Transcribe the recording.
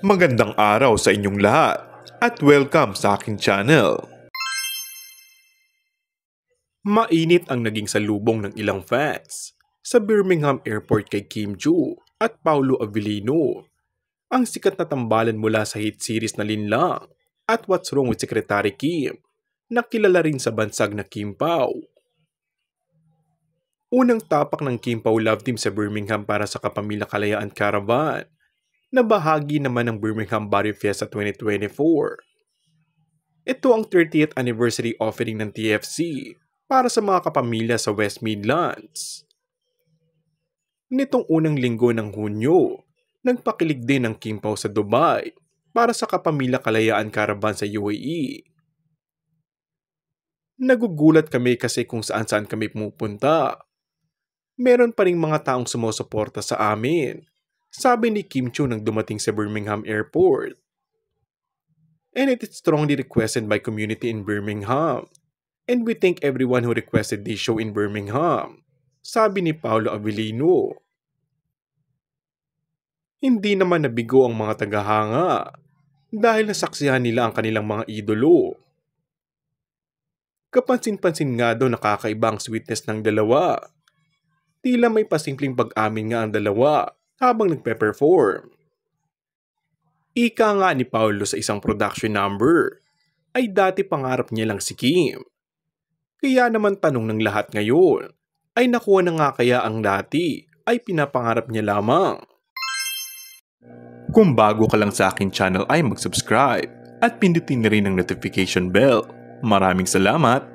Magandang araw sa inyong lahat at welcome sa aking channel. Mainit ang naging salubong ng ilang fans sa Birmingham Airport kay Kim Joo at Paolo Avellino, ang sikat na tambalan mula sa hit series na Linlang at What's Wrong with Secretary Kim, na kilala rin sa bansag na Kim Pao. Unang tapak ng Kim Pao Love Team sa Birmingham para sa Kapamilya Kalayaan Caravan, na bahagi naman ng Birmingham Body Fiesta 2024. Ito ang 30th anniversary offering ng TFC para sa mga kapamilya sa West Midlands. Nitong unang linggo ng Hunyo, nagpakilig din ng Kim Pao sa Dubai para sa Kapamilya Kalayaan Caravan sa UAE. Nagugulat kami kasi kung saan-saan kami pumupunta. Meron pa ring mga taong sumusuporta sa amin, sabi ni Kim Joo nang dumating sa Birmingham Airport. And it is strongly requested by community in Birmingham. And we thank everyone who requested this show in Birmingham, sabi ni Paolo Avellino. Hindi naman nabigo ang mga tagahanga dahil nasaksihan nila ang kanilang mga idolo. Kapansin-pansin nga daw nakakaiba ang sweetness ng dalawa. Tila may pasimpleng pag-amin nga ang dalawa habang nagpe-perform. Ika nga ni Paolo sa isang production number, ay dati pangarap niya lang si Kim. Kaya naman tanong ng lahat ngayon, ay nakuha na nga kaya ang dati ay pinapangarap niya lamang. Kung bago ka lang sa akin channel ay mag-subscribe at pindutin na rin ang notification bell. Maraming salamat!